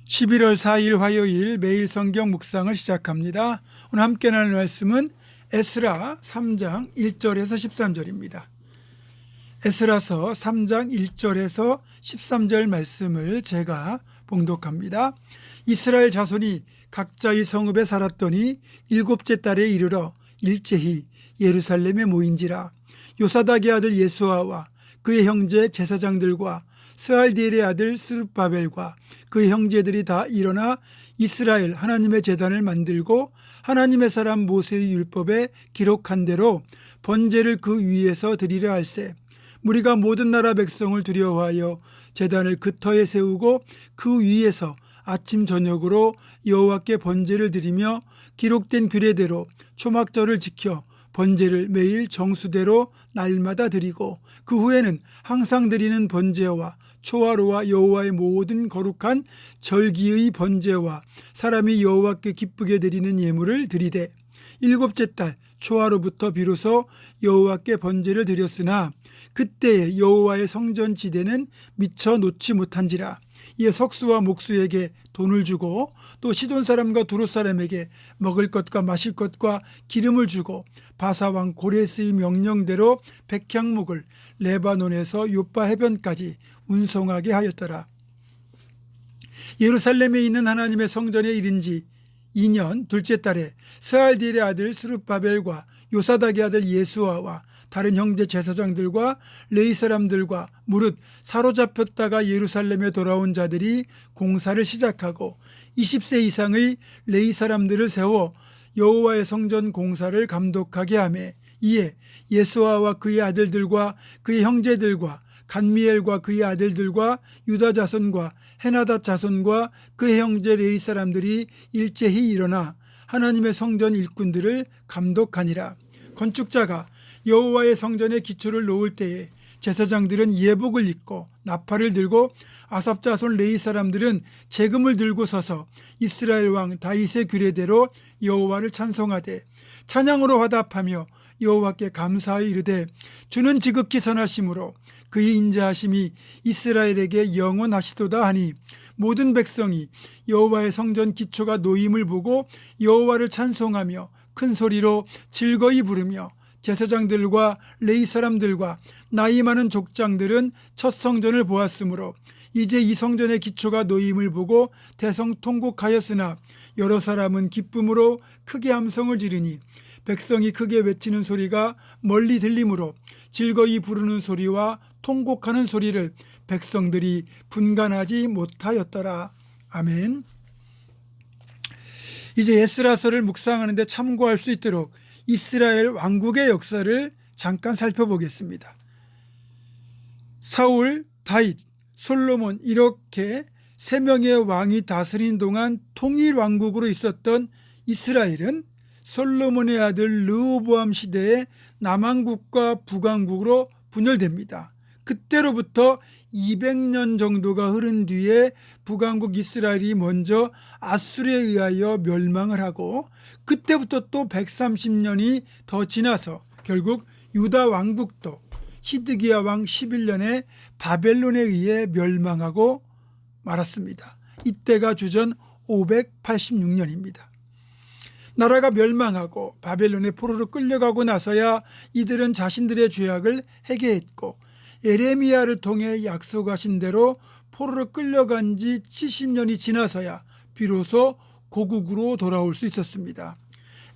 11월 4일 화요일 매일 성경 묵상을 시작합니다. 오늘 함께 나눌 말씀은 에스라 3장 1절에서 13절입니다. 에스라서 3장 1절에서 13절 말씀을 제가 봉독합니다. 이스라엘 자손이 각자의 성읍에 살았더니 일곱째 달에 이르러 일제히 예루살렘에 모인지라. 요사닥의 아들 예수아와 그의 형제 제사장들과 스알디엘의 아들 스룹바벨과 그의 형제들이 다 일어나 이스라엘 하나님의 제단을 만들고 하나님의 사람 모세의 율법에 기록한 대로 번제를 그 위에서 드리려 할세. 무리가 모든 나라 백성을 두려워하여 제단을 그 터에 세우고 그 위에서 아침 저녁으로 여호와께 번제를 드리며 기록된 규례대로 초막절을 지켜 번제를 매일 정수대로 날마다 드리고 그 후에는 항상 드리는 번제와 초하루와 여호와의 모든 거룩한 절기의 번제와 사람이 여호와께 기쁘게 드리는 예물을 드리되 일곱째 달 초하루부터 비로소 여호와께 번제를 드렸으나 그때에 여호와의 성전 지대는 미처 놓지 못한지라. 이에 석수와 목수에게 돈을 주고 또 시돈 사람과 두롯 사람에게 먹을 것과 마실 것과 기름을 주고 바사왕 고레스의 명령대로 백향목을 레바논에서 요빠 해변까지 운송하게 하였더라. 예루살렘에 있는 하나님의 성전에 이른 지 2년 둘째 달에 스알디엘의 아들 스룹바벨과 요사닥의 아들 예수아와 다른 형제 제사장들과 레위 사람들과 무릇 사로잡혔다가 예루살렘에 돌아온 자들이 공사를 시작하고 20세 이상의 레위 사람들을 세워 여호와의 성전 공사를 감독하게 하매 이에 예수아와 그의 아들들과 그의 형제들과 간미엘과 그의 아들들과 유다 자손과 헤나닷 자손과 그의 형제 레위 사람들이 일제히 일어나 하나님의 성전 일꾼들을 감독하니라. 건축자가 여호와의 성전의 기초를 놓을 때에 제사장들은 예복을 입고 나팔을 들고 아삽 자손 레위 사람들은 재금을 들고 서서 이스라엘 왕 다윗의 규례대로 여호와를 찬송하되 찬양으로 화답하며 여호와께 감사하여 이르되 주는 지극히 선하심으로 그의 인자하심이 이스라엘에게 영원하시도다 하니 모든 백성이 여호와의 성전 기초가 놓임을 보고 여호와를 찬송하며 큰 소리로 즐거이 부르며 제사장들과 레위 사람들과 나이 많은 족장들은 첫 성전을 보았으므로 이제 이 성전의 기초가 놓임을 보고 대성통곡하였으나 여러 사람은 기쁨으로 크게 함성을 지르니 백성이 크게 외치는 소리가 멀리 들리므로 즐거이 부르는 소리와 통곡하는 소리를 백성들이 분간하지 못하였더라. 아멘. 이제 에스라서를 묵상하는데 참고할 수 있도록 이스라엘 왕국의 역사를 잠깐 살펴보겠습니다. 사울, 다윗, 솔로몬 이렇게 세 명의 왕이 다스린 동안 통일 왕국으로 있었던 이스라엘은 솔로몬의 아들 르호보암 시대에 남왕국과 북왕국으로 분열됩니다. 그때로부터 200년 정도가 흐른 뒤에 북왕국 이스라엘이 먼저 아수르에 의하여 멸망을 하고 그때부터 또 130년이 더 지나서 결국 유다 왕국도 시드기야 왕 11년에 바벨론에 의해 멸망하고 말았습니다. 이때가 주전 586년입니다. 나라가 멸망하고 바벨론의 포로로 끌려가고 나서야 이들은 자신들의 죄악을 회개했고 예레미야를 통해 약속하신 대로 포로로 끌려간 지 70년이 지나서야 비로소 고국으로 돌아올 수 있었습니다.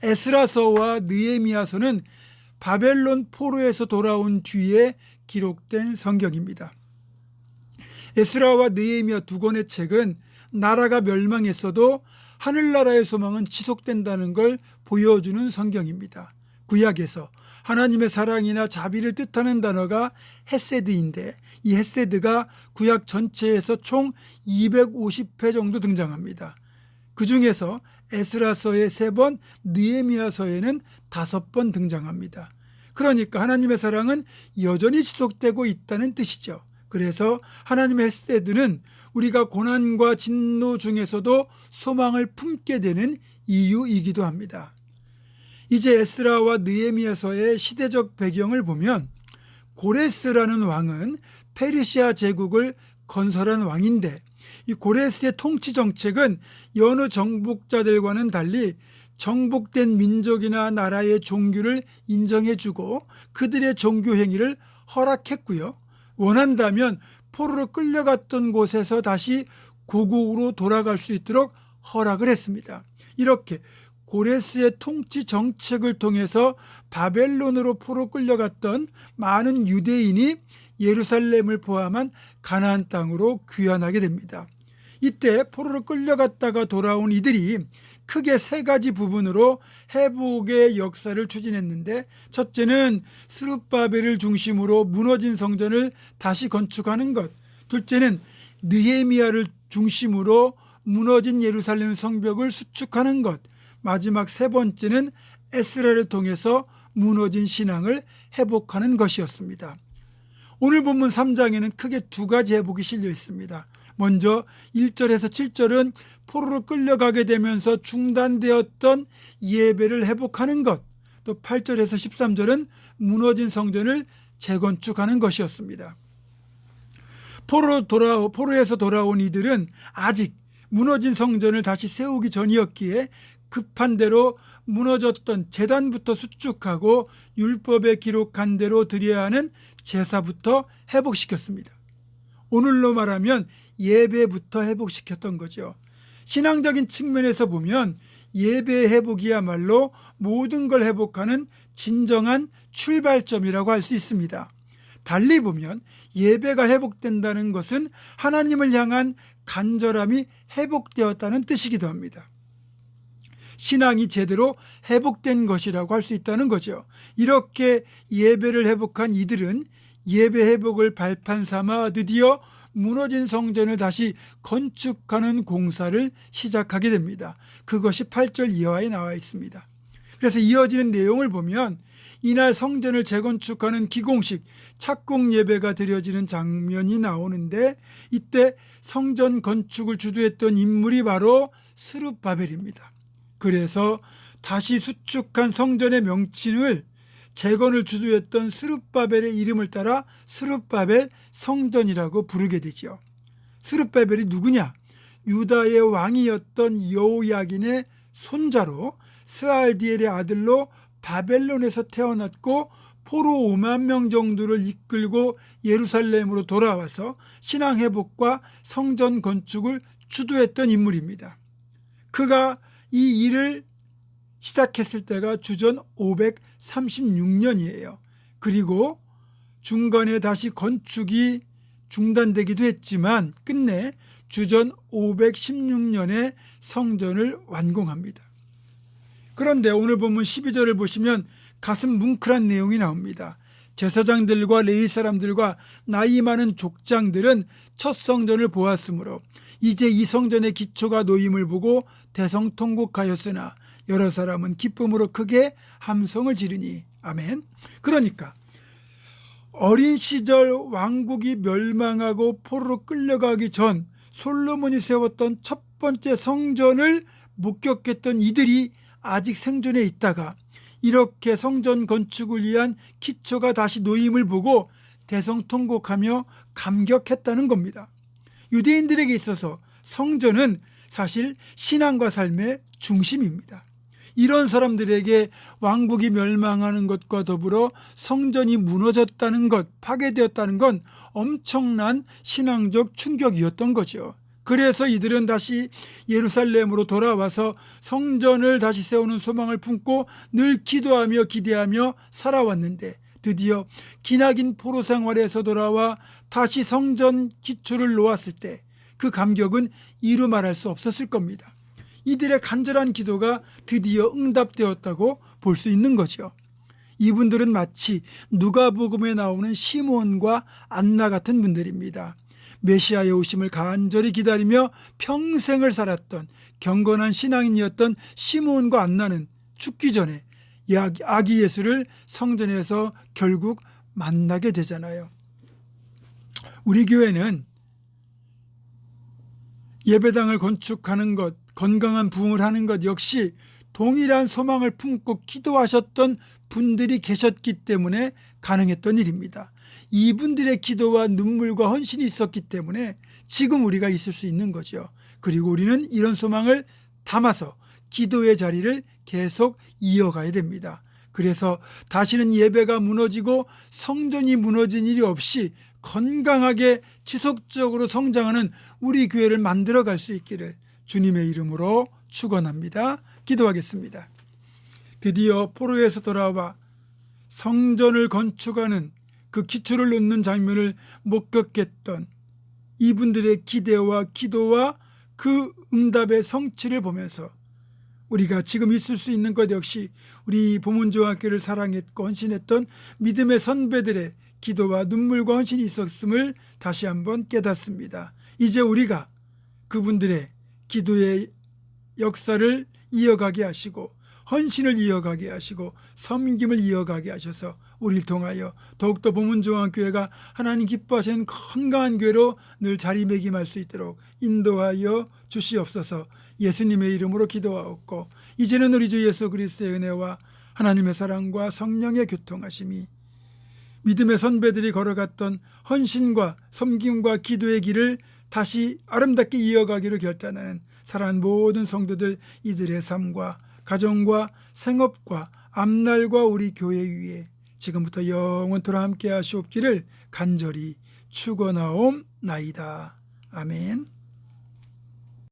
에스라서와 느헤미야서는 바벨론 포로에서 돌아온 뒤에 기록된 성경입니다. 에스라와 느헤미야 두 권의 책은 나라가 멸망했어도 하늘나라의 소망은 지속된다는 걸 보여주는 성경입니다. 구약에서 하나님의 사랑이나 자비를 뜻하는 단어가 헤세드인데 이 헤세드가 구약 전체에서 총 250회 정도 등장합니다. 그 중에서 에스라서에 3번, 느헤미야서에는 5번 등장합니다. 그러니까 하나님의 사랑은 여전히 지속되고 있다는 뜻이죠. 그래서 하나님의 헤세드는 우리가 고난과 진노 중에서도 소망을 품게 되는 이유이기도 합니다. 이제 에스라와 느헤미야서의 시대적 배경을 보면 고레스라는 왕은 페르시아 제국을 건설한 왕인데 이 고레스의 통치 정책은 여느 정복자들과는 달리 정복된 민족이나 나라의 종교를 인정해주고 그들의 종교 행위를 허락했고요. 원한다면 포로로 끌려갔던 곳에서 다시 고국으로 돌아갈 수 있도록 허락을 했습니다. 이렇게 고레스의 통치 정책을 통해서 바벨론으로 포로 끌려갔던 많은 유대인이 예루살렘을 포함한 가나안 땅으로 귀환하게 됩니다. 이때 포로로 끌려갔다가 돌아온 이들이 크게 세 가지 부분으로 회복의 역사를 추진했는데, 첫째는 스룹바벨을 중심으로 무너진 성전을 다시 건축하는 것, 둘째는 느헤미야를 중심으로 무너진 예루살렘 성벽을 수축하는 것, 마지막 세 번째는 에스라를 통해서 무너진 신앙을 회복하는 것이었습니다. 오늘 본문 3장에는 크게 두 가지 회복이 실려 있습니다. 먼저 1절에서 7절은 포로로 끌려가게 되면서 중단되었던 예배를 회복하는 것, 또 8절에서 13절은 무너진 성전을 재건축하는 것이었습니다. 포로에서 돌아온 이들은 아직 무너진 성전을 다시 세우기 전이었기에 급한 대로 무너졌던 제단부터 수축하고 율법에 기록한 대로 드려야 하는 제사부터 회복시켰습니다. 오늘로 말하면 예배부터 회복시켰던 거죠. 신앙적인 측면에서 보면 예배 회복이야말로 모든 걸 회복하는 진정한 출발점이라고 할 수 있습니다. 달리 보면 예배가 회복된다는 것은 하나님을 향한 간절함이 회복되었다는 뜻이기도 합니다. 신앙이 제대로 회복된 것이라고 할 수 있다는 거죠. 이렇게 예배를 회복한 이들은 예배 회복을 발판 삼아 드디어 무너진 성전을 다시 건축하는 공사를 시작하게 됩니다. 그것이 8절 이하에 나와 있습니다. 그래서 이어지는 내용을 보면 이날 성전을 재건축하는 기공식 착공 예배가 드려지는 장면이 나오는데, 이때 성전 건축을 주도했던 인물이 바로 스룹바벨입니다. 그래서 다시 수축한 성전의 명칭을 재건을 주도했던 스룹바벨의 이름을 따라 스룹바벨 성전이라고 부르게 되죠. 스룹바벨이 누구냐? 유다의 왕이었던 여호야긴의 손자로 스알디엘의 아들로 바벨론에서 태어났고 포로 5만 명 정도를 이끌고 예루살렘으로 돌아와서 신앙 회복과 성전 건축을 주도했던 인물입니다. 그가 이 일을 시작했을 때가 주전 536년이에요. 그리고 중간에 다시 건축이 중단되기도 했지만 끝내 주전 516년에 성전을 완공합니다. 그런데 오늘 본문 12절을 보시면 가슴 뭉클한 내용이 나옵니다. 제사장들과 레위 사람들과 나이 많은 족장들은 첫 성전을 보았으므로 이제 이 성전의 기초가 놓임을 보고 대성통곡하였으나 여러 사람은 기쁨으로 크게 함성을 지르니. 아멘. 그러니까 어린 시절 왕국이 멸망하고 포로로 끌려가기 전 솔로몬이 세웠던 첫 번째 성전을 목격했던 이들이 아직 생존해 있다가 이렇게 성전 건축을 위한 기초가 다시 놓임을 보고 대성통곡하며 감격했다는 겁니다. 유대인들에게 있어서 성전은 사실 신앙과 삶의 중심입니다. 이런 사람들에게 왕국이 멸망하는 것과 더불어 성전이 무너졌다는 것, 파괴되었다는 건 엄청난 신앙적 충격이었던 거죠. 그래서 이들은 다시 예루살렘으로 돌아와서 성전을 다시 세우는 소망을 품고 늘 기도하며 기대하며 살아왔는데, 드디어 기나긴 포로 생활에서 돌아와 다시 성전 기초를 놓았을 때 그 감격은 이루 말할 수 없었을 겁니다. 이들의 간절한 기도가 드디어 응답되었다고 볼 수 있는 거죠. 이분들은 마치 누가복음에 나오는 시몬과 안나 같은 분들입니다. 메시아의 오심을 간절히 기다리며 평생을 살았던 경건한 신앙인이었던 시몬과 안나는 죽기 전에 아기 예수를 성전에서 결국 만나게 되잖아요. 우리 교회는 예배당을 건축하는 것, 건강한 부흥을 하는 것 역시 동일한 소망을 품고 기도하셨던 분들이 계셨기 때문에 가능했던 일입니다. 이분들의 기도와 눈물과 헌신이 있었기 때문에 지금 우리가 있을 수 있는 거죠. 그리고 우리는 이런 소망을 담아서 기도의 자리를 계속 이어가야 됩니다. 그래서 다시는 예배가 무너지고 성전이 무너진 일이 없이 건강하게 지속적으로 성장하는 우리 교회를 만들어갈 수 있기를 주님의 이름으로 축원합니다. 기도하겠습니다. 드디어 포로에서 돌아와 성전을 건축하는 그 기초를 놓는 장면을 목격했던 이분들의 기대와 기도와 그 응답의 성취를 보면서 우리가 지금 있을 수 있는 것 역시 우리 보문조학교를 사랑했고 헌신했던 믿음의 선배들의 기도와 눈물과 헌신이 있었음을 다시 한번 깨닫습니다. 이제 우리가 그분들의 기도의 역사를 이어가게 하시고 헌신을 이어가게 하시고 섬김을 이어가게 하셔서 우리를 통하여 더욱더 보문조항교회가 하나님 기뻐하시는 건강한 교회로 늘 자리매김할 수 있도록 인도하여 주시옵소서. 예수님의 이름으로 기도하옵고 이제는 우리 주 예수 그리스도의 은혜와 하나님의 사랑과 성령의 교통하심이 믿음의 선배들이 걸어갔던 헌신과 섬김과 기도의 길을 다시 아름답게 이어가기로 결단하는 사랑하는 모든 성도들 이들의 삶과 가정과 생업과 앞날과 우리 교회 위에 지금부터 영원토록 함께 하시옵기를 간절히 축원하옵나이다. 아멘.